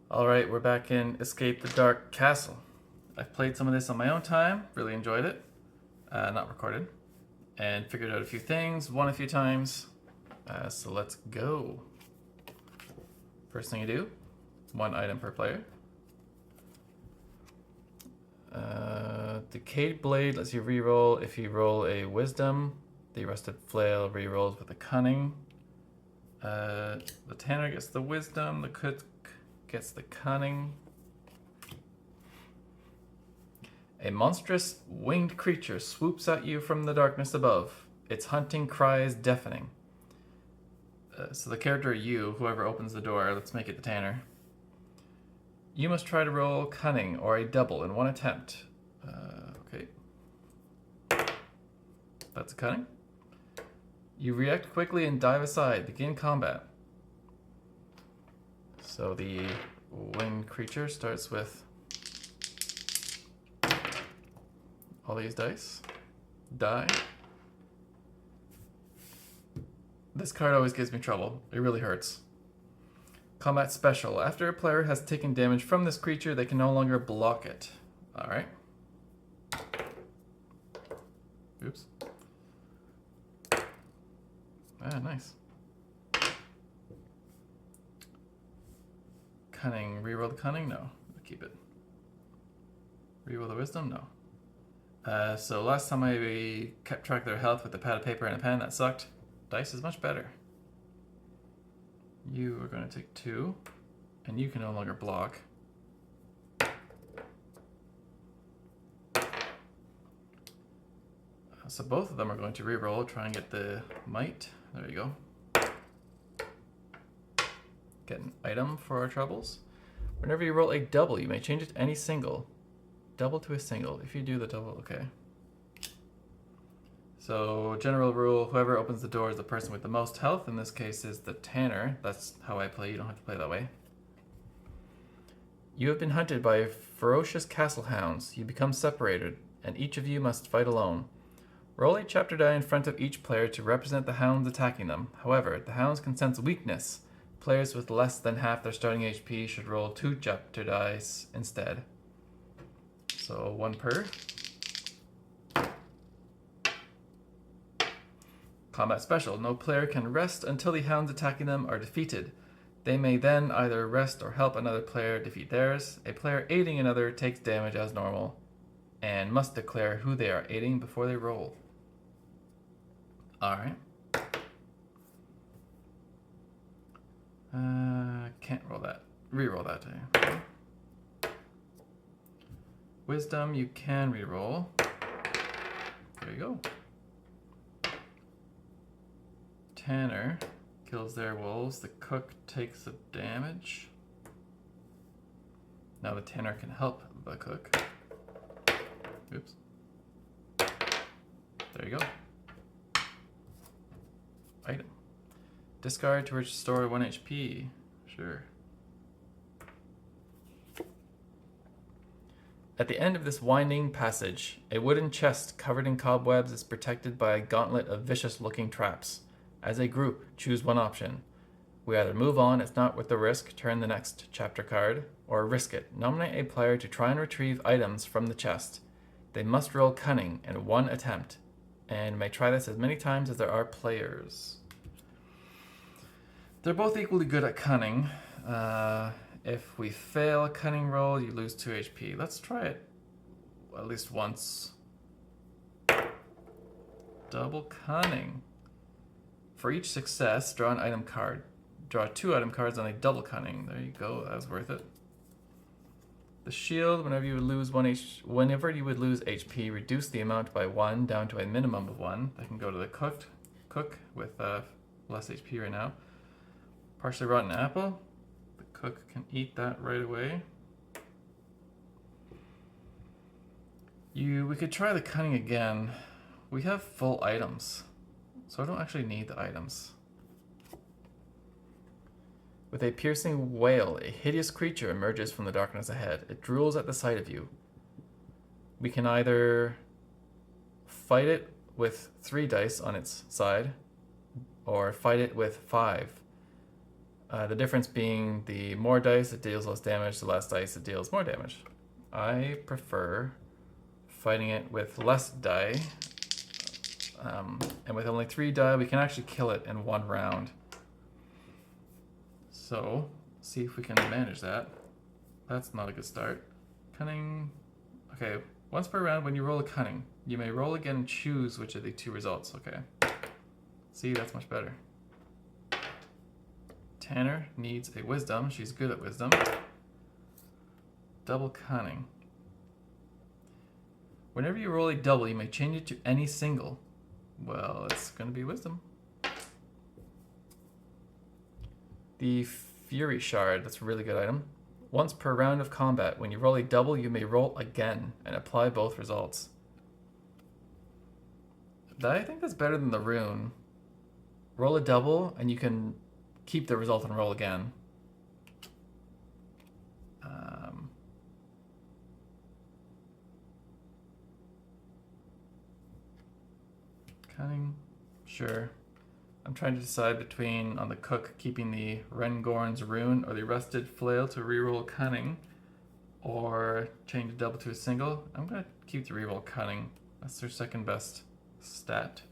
Alright, we're back in Escape the Dark Castle. I've played some of this on my own time, really enjoyed it, not recorded, and figured out a few things, won a few times. So let's go. First thing you do, one item per player. Decayed Blade lets you reroll if you roll a Wisdom. The Rusted Flail rerolls with a Cunning. The Tanner gets the Wisdom, the Cook gets the Cunning. A monstrous winged creature swoops at you from the darkness above. Its hunting cry is deafening. So the character you, whoever opens the door, let's make it the Tanner. You must try to roll Cunning or a double in one attempt. Okay. That's a Cunning. You react quickly and dive aside. Begin combat. So the winged creature starts with all these dice. Die. This card always gives me trouble. It really hurts. Combat special. After a player has taken damage from this creature, they can no longer block it. Alright. Oops. Ah, nice. Cunning. Reroll the Cunning? No. I'll keep it. Reroll the Wisdom? No. So last time I kept track of their health with a pad of paper and a pen. That sucked. Dice is much better. You are going to take 2, and you can no longer block. So both of them are going to reroll, try and get the might. There you go. Get an item for our troubles. Whenever you roll a double, you may change it to any single. Double to a single. If you do the double, okay. So general rule, whoever opens the door is the person with the most health. In this case is the Tanner. That's how I play. You don't have to play that way. You have been hunted by ferocious castle hounds. You become separated, and each of you must fight alone. Roll a chapter die in front of each player to represent the hounds attacking them. However, the hounds can sense weakness. Players with less than half their starting HP should roll 2 chapter dice instead. So 1 per. Combat special. No player can rest until the hounds attacking them are defeated. They may then either rest or help another player defeat theirs. A player aiding another takes damage as normal and must declare who they are aiding before they roll. Alright. Can't roll that. Reroll that. Wisdom, you can reroll. There you go. Tanner kills their wolves. The cook takes the damage. Now the Tanner can help the cook. Oops. There you go. Item. Discard to restore 1 HP. Sure. At the end of this winding passage, a wooden chest covered in cobwebs is protected by a gauntlet of vicious-looking traps. As a group, choose one option. We either move on, it's not worth the risk, turn the next chapter card, or risk it. Nominate a player to try and retrieve items from the chest. They must roll Cunning in 1 attempt, and may try this as many times as there are players. They're both equally good at Cunning. If we fail a Cunning roll, you lose 2 HP. Let's try it at least once. Double Cunning. For each success, draw an item card. Draw 2 item cards on a double Cunning. There you go, that was worth it. The shield, whenever you would lose HP, reduce the amount by 1 down to a minimum of 1. That can go to the cook with less HP right now. Partially rotten apple. The cook can eat that right away. We could try the Cunning again. We have full items, so I don't actually need the items. With a piercing wail, a hideous creature emerges from the darkness ahead. It drools at the sight of you. We can either fight it with 3 dice on its side, or fight it with 5. The difference being the more dice it deals less damage, the less dice it deals more damage. I prefer fighting it with less die. And with only 3 die, we can actually kill it in 1 round. So, see if we can manage that. That's not a good start. Cunning. Okay, once per round, when you roll a cunning, you may roll again and choose which of the 2 results. Okay. See, that's much better. Tanner needs a wisdom. She's good at wisdom. Double cunning. Whenever you roll a double, you may change it to any single. Well, it's going to be wisdom. The Fury Shard, that's a really good item. Once per round of combat, when you roll a double, you may roll again and apply both results. I think that's better than the rune. Roll a double and you can keep the result and roll again. Cunning, sure. I'm trying to decide between, on the cook, keeping the Rengorn's rune or the Rusted Flail to reroll cunning, or change a double to a single. I'm going to keep the reroll cunning. That's their second best stat.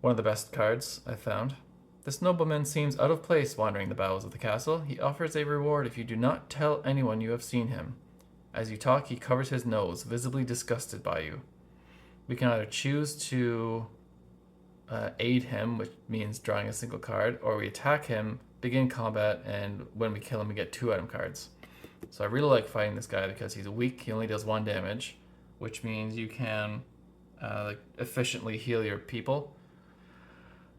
One of the best cards I found. This nobleman seems out of place wandering the bowels of the castle. He offers a reward if you do not tell anyone you have seen him. As you talk, he covers his nose, visibly disgusted by you. We can either choose to aid him, which means drawing a single card, or we attack him, begin combat, and when we kill him, we get 2 item cards. So I really like fighting this guy because he's weak, he only does 1 damage, which means you can like efficiently heal your people.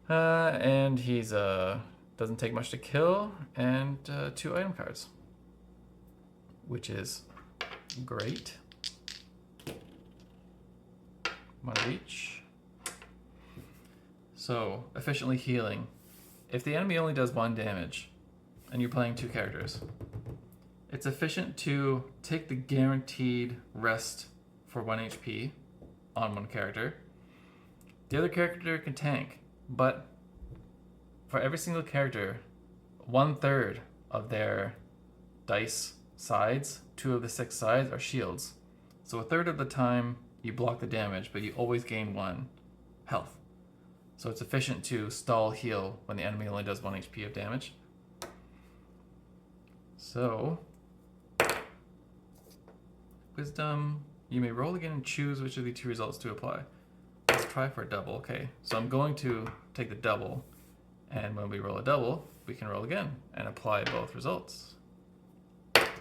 And he's doesn't take much to kill, and 2 item cards, which is great. 1 of each. So, efficiently healing. If the enemy only does 1 damage, and you're playing 2 characters, it's efficient to take the guaranteed rest for 1 HP on 1 character. The other character can tank, but for every single character, 1/3 of their dice sides, 2 of the 6 sides, are shields. So 1/3 of the time, you block the damage, but you always gain 1 health. So it's efficient to stall heal when the enemy only does 1 HP of damage. So, wisdom, you may roll again and choose which of the 2 results to apply. Let's try for a double. Okay, so I'm going to take the double, and when we roll a double, we can roll again and apply both results. That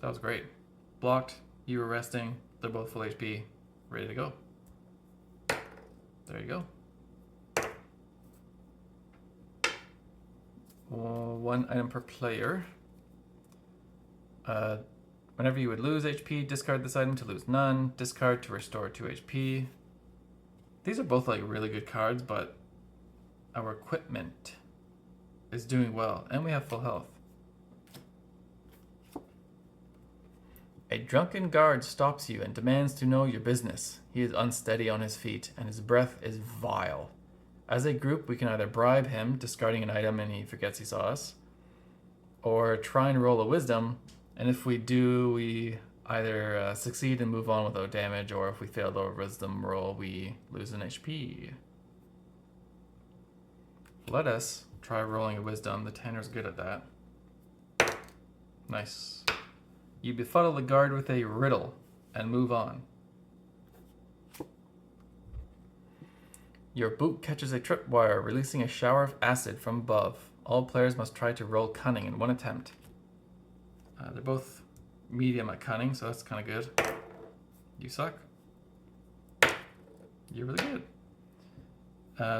was great. Blocked, you were resting, they're both full HP, ready to go. There you go. 1 item per player. Whenever you would lose HP, discard this item to lose none. Discard to restore 2 HP. These are both like really good cards, but our equipment is doing well, and we have full health. A drunken guard stops you and demands to know your business. He is unsteady on his feet, and his breath is vile. As a group, we can either bribe him, discarding an item and he forgets he saw us, or try and roll a wisdom, and if we do, we either succeed and move on without damage, or if we fail the wisdom roll, we lose an HP. Let us try rolling a wisdom. The Tanner's good at that. Nice. You befuddle the guard with a riddle and move on. Your boot catches a tripwire, releasing a shower of acid from above. All players must try to roll cunning in 1 attempt. They're both medium at cunning, so that's kind of good. You suck. You're really good.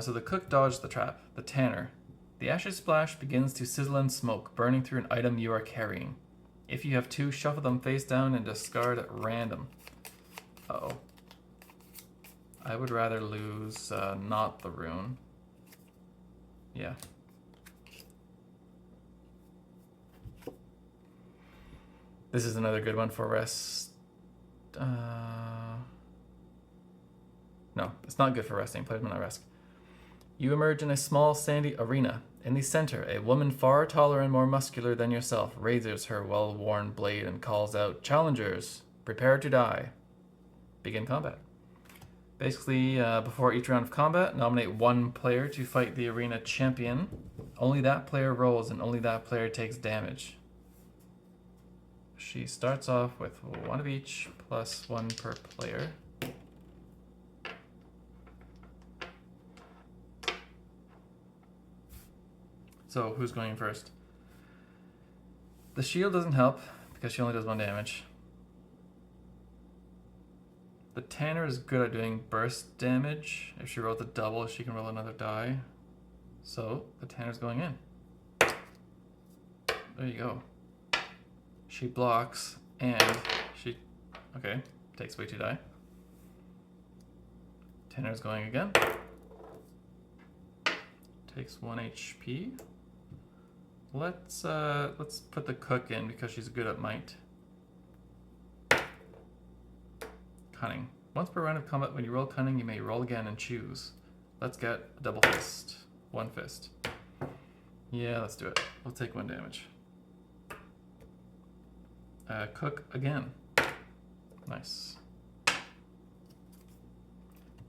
So the cook dodged the trap. The Tanner. The ashes splash begins to sizzle and smoke, burning through an item you are carrying. If you have 2, shuffle them face down and discard at random. Uh-oh. I would rather lose not the rune. Yeah. This is another good one for rest. No, it's not good for resting. Play them on rest. You emerge in a small sandy arena. In the center, a woman far taller and more muscular than yourself raises her well-worn blade and calls out, "Challengers, prepare to die." Begin combat. Basically, before each round of combat, nominate one player to fight the arena champion. Only that player rolls and only that player takes damage. She starts off with one of each, plus one per player. So, who's going in first? The shield doesn't help, because she only does one damage. The Tanner is good at doing burst damage. If she rolls a double, she can roll another die. So, the Tanner's going in. There you go. She blocks, and she... Okay, takes away 2 die. Tanner's going again. Takes 1 HP. Let's put the cook in because she's good at might. Cunning. Once per round of combat, when you roll cunning, you may roll again and choose. Let's get a double fist. 1 fist. Yeah, let's do it. We'll take 1 damage. Cook again. Nice.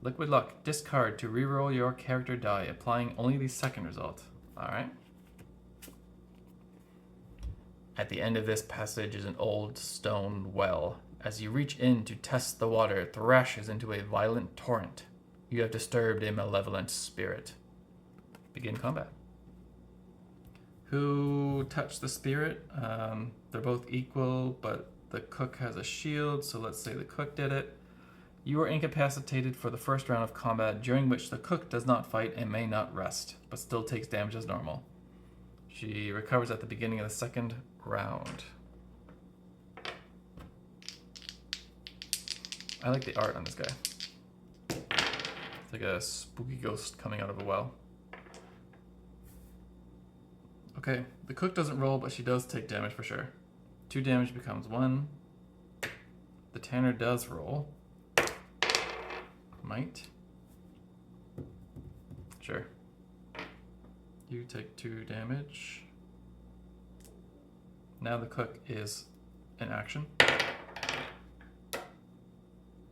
Liquid Luck. Discard to reroll your character die, applying only the second result. Alright. At the end of this passage is an old stone well. As you reach in to test the water, it thrashes into a violent torrent. You have disturbed a malevolent spirit. Begin combat. Who touched the spirit? They're both equal, but the cook has a shield, so let's say the cook did it. You are incapacitated for the first round of combat, during which the cook does not fight and may not rest, but still takes damage as normal. She recovers at the beginning of the second round. I like the art on this guy. It's like a spooky ghost coming out of a well. Okay, the cook doesn't roll, but she does take damage for sure. 2 damage becomes 1. The Tanner does roll. Might. Sure. You take 2 damage. Now the cook is in action.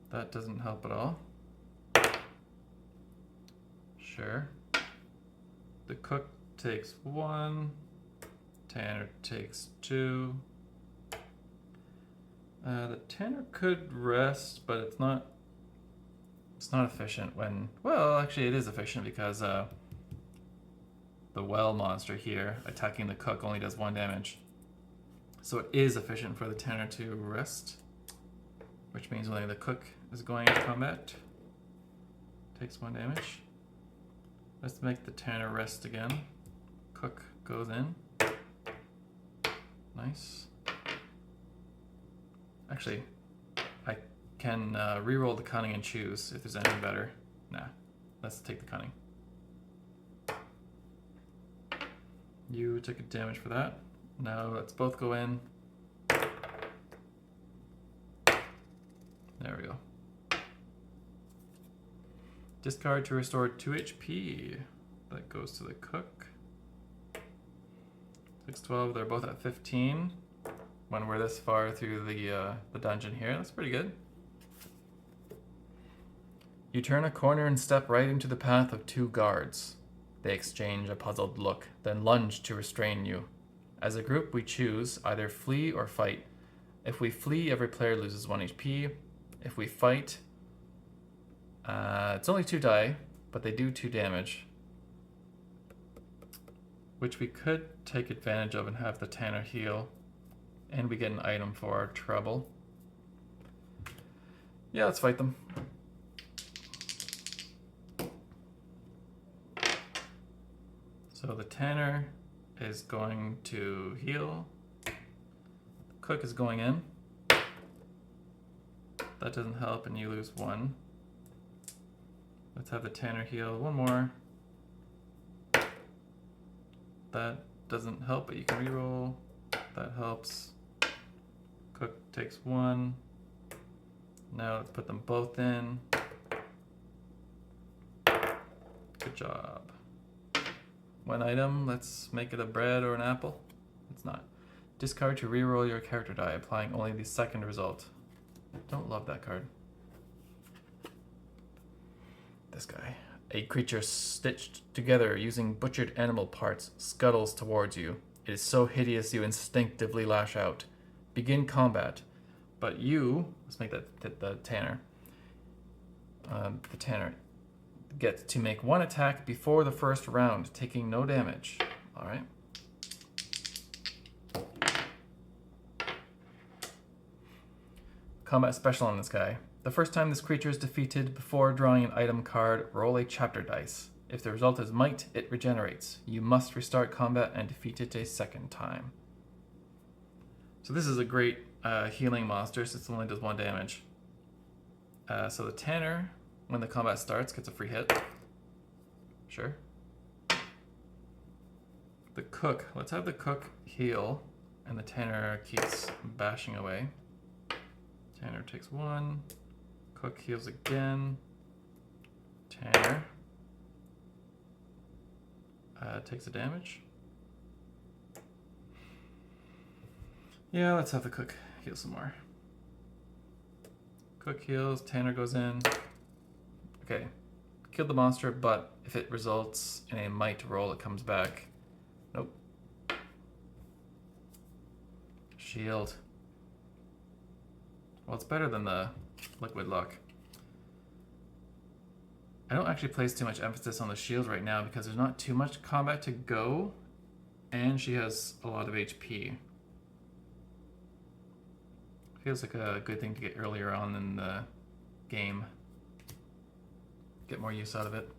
That doesn't help at all. Sure. The cook takes 1. Tanner takes 2. The Tanner could rest, but it's not efficient when... Well, actually it is efficient because the well monster here attacking the cook only does 1 damage. So it is efficient for the Tanner to rest, which means only the cook is going into combat. Takes 1 damage. Let's make the Tanner rest again. Cook goes in. Nice. Actually, I can reroll the cunning and choose if there's anything better. Nah, let's take the cunning. You took a damage for that. Now let's both go in. There we go. Discard to restore 2 HP. That goes to the cook. 6, 12, they're both at 15. When we're this far through the dungeon here, that's pretty good. You turn a corner and step right into the path of 2 guards. They exchange a puzzled look, then lunge to restrain you. As a group, we choose either flee or fight. If we flee, every player loses 1 HP. If we fight, it's only 2 die, but they do 2 damage. Which we could take advantage of and have the Tanner heal. And we get an item for our trouble. Yeah, let's fight them. So the Tanner is going to heal. The cook is going in. That doesn't help and you lose 1. Let's have the Tanner heal 1 more. That doesn't help, but you can reroll. That helps. Cook takes 1. Now let's put them both in. Good job. One item, let's make it a bread or an apple. It's not. Discard to reroll your character die, applying only the second result. Don't love that card. This guy. A creature stitched together using butchered animal parts scuttles towards you. It is so hideous you instinctively lash out. Begin combat. But you, let's make that the Tanner. The Tanner gets to make one attack before the first round, taking no damage. Alright. Combat special on this guy. The first time this creature is defeated before drawing an item card, roll a chapter dice. If the result is might, it regenerates. You must restart combat and defeat it a second time. So this is a great healing monster since it only does 1 damage. So the Tanner, when the combat starts, gets a free hit. Sure. The Cook, let's have the Cook heal, and the Tanner keeps bashing away. Tanner takes 1. Cook heals again. Tanner takes a damage. Yeah, let's have the Cook heal some more. Cook heals, Tanner goes in. Okay, killed the monster, but if it results in a might roll, it comes back. Nope. Shield. Well, it's better than the Liquid Luck. I don't actually place too much emphasis on the shield right now because there's not too much combat to go, and she has a lot of HP. Feels like a good thing to get earlier on in the game. Get more use out of it.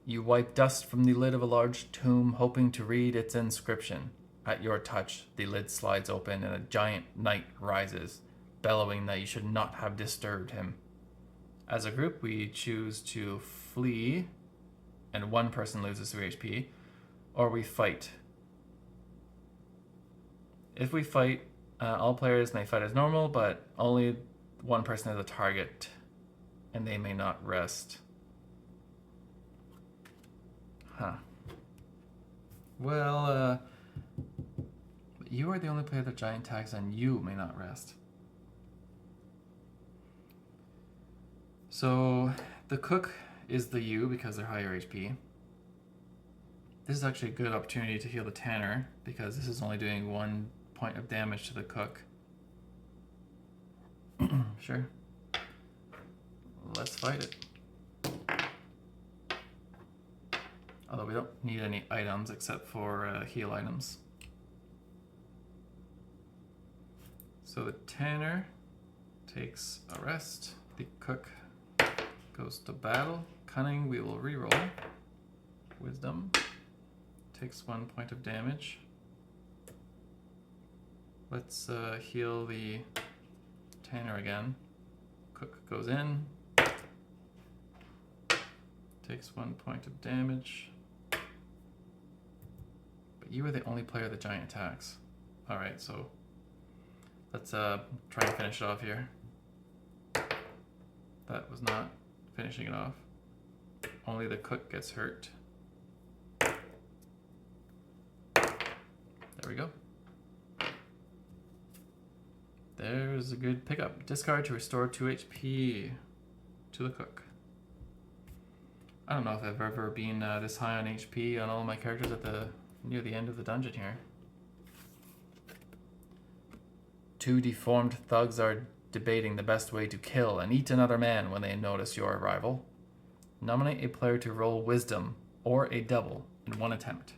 You wipe dust from the lid of a large tomb, hoping to read its inscription. At your touch, the lid slides open and a giant knight rises, bellowing that you should not have disturbed him. As a group, we choose to flee, and one person loses 3 HP, or we fight. If we fight, all players may fight as normal, but only one person is a target, and they may not rest. Huh. Well, you are the only player that giant tags, and you may not rest. So the Cook is the U because they're higher HP. This is actually a good opportunity to heal the Tanner because this is only doing 1 point of damage to the Cook. Sure. Let's fight it. Although we don't need any items except for heal items. So the Tanner takes a rest. The Cook goes to battle. Cunning, we will reroll. Wisdom takes 1 point of damage. Let's heal the Tanner again. Cook goes in. Takes 1 point of damage. But you are the only player that giant attacks. Alright, so let's try and finish it off here. That was not finishing it off. Only the Cook gets hurt. There we go. There's a good pickup. Discard to restore 2 HP to the Cook. I don't know if I've ever been this high on HP on all my characters at near the end of the dungeon here. 2 deformed thugs are debating the best way to kill and eat another man when they notice your arrival. Nominate a player to roll Wisdom or a double in 1 attempt.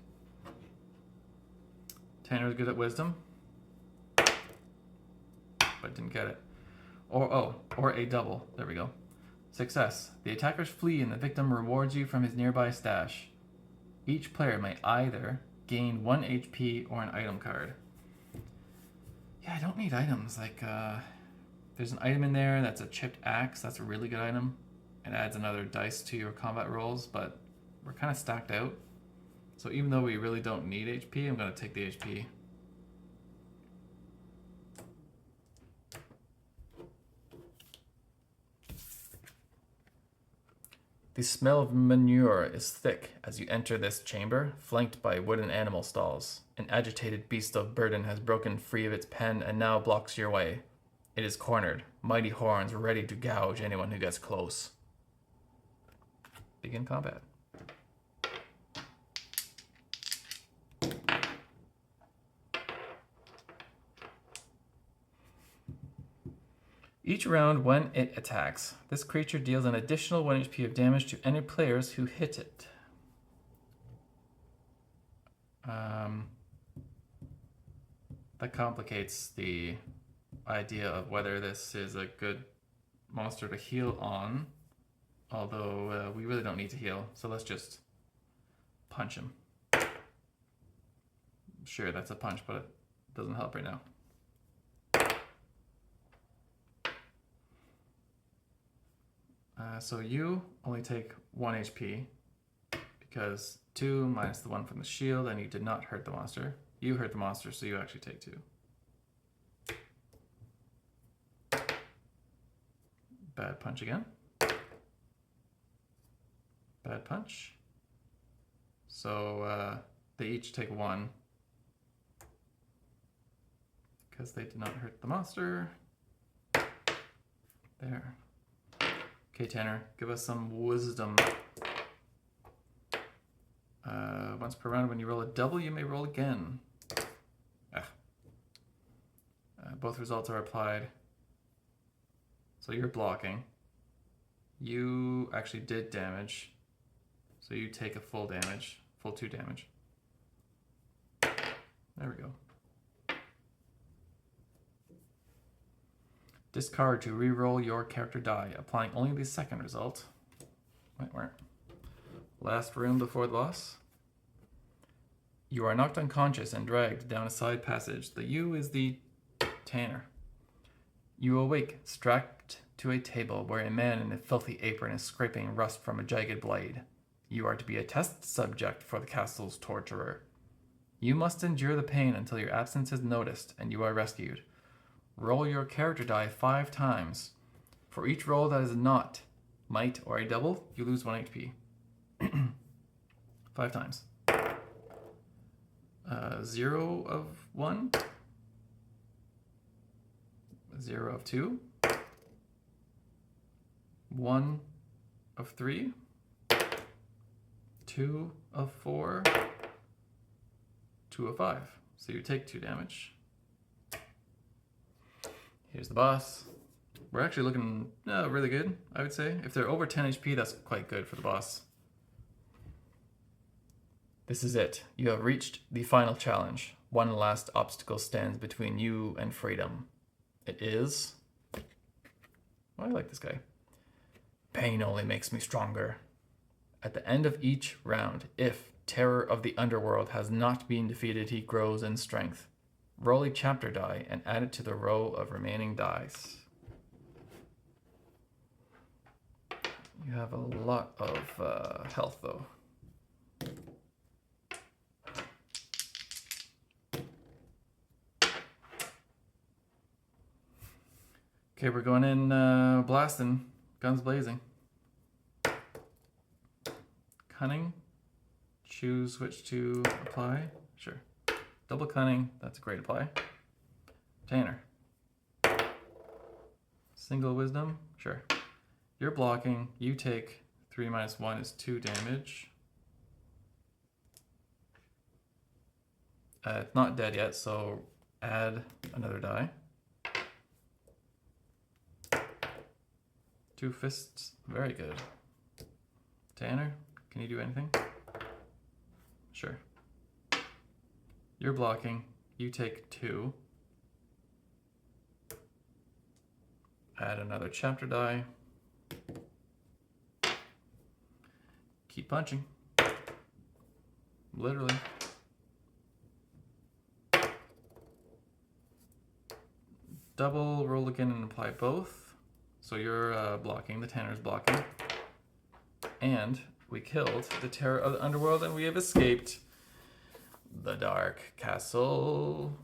Tanner's good at Wisdom, but didn't get it. Or a double. There we go. Success. The attackers flee and the victim rewards you from his nearby stash. Each player may either gain 1 HP or an item card. Yeah, I don't need items. Like, there's an item in there that's a chipped axe. That's a really good item. It adds another dice to your combat rolls, but we're kind of stacked out. So even though we really don't need HP, I'm going to take the HP. The smell of manure is thick as you enter this chamber, flanked by wooden animal stalls. An agitated beast of burden has broken free of its pen and now blocks your way. It is cornered, mighty horns ready to gouge anyone who gets close. Begin combat. Each round when it attacks, this creature deals an additional 1 HP of damage to any players who hit it. That complicates the idea of whether this is a good monster to heal on, although we really don't need to heal, so let's just punch him. Sure, that's a punch, but it doesn't help right now. So you only take 1 HP because 2 minus the 1 from the shield, and you did not hurt the monster. You hurt the monster, so you actually take 2. Bad punch again. Bad punch. So they each take 1 because they did not hurt the monster. There. Okay, Tanner, give us some wisdom. Once per round, when you roll a double, you may roll again. Both results are applied. So you're blocking. You actually did damage. So you take a full damage, full 2 damage. There we go. Discard to re-roll your character die, applying only the second result. Wait, where? Last room before the boss. You are knocked unconscious and dragged down a side passage. The you is the Tanner. You awake, strapped to a table where a man in a filthy apron is scraping rust from a jagged blade. You are to be a test subject for the castle's torturer. You must endure the pain until your absence is noticed and you are rescued. Roll your character die 5 times. For each roll that is not might or a double, you lose 1 HP. 5 times. 0 of 1. 0 of 2. 1 of 3. 2 of 4. 2 of 5. So you take 2 damage. Here's the boss. We're actually looking really good, I would say. If they're over 10 HP, that's quite good for the boss. This is it. You have reached the final challenge. One last obstacle stands between you and freedom. It is... Oh, I like this guy. Pain only makes me stronger. At the end of each round, if Terror of the Underworld has not been defeated, he grows in strength. Roll a chapter die and add it to the row of remaining dice. You have a lot of health, though. Okay, we're going in blasting. Guns blazing. Cunning. Choose which to apply. Sure. Double cunning. That's a great apply. Tanner. Single wisdom. Sure. You're blocking. You take 3 minus 1 is 2 damage. It's not dead yet, so add another die. 2 fists. Very good. Tanner, can you do anything? Sure. You're blocking. You take 2. Add another chapter die. Keep punching. Literally. Double, roll again and apply both. So you're blocking, the Tanner's blocking. And we killed the Terror of the Underworld and we have escaped the Dark Castle.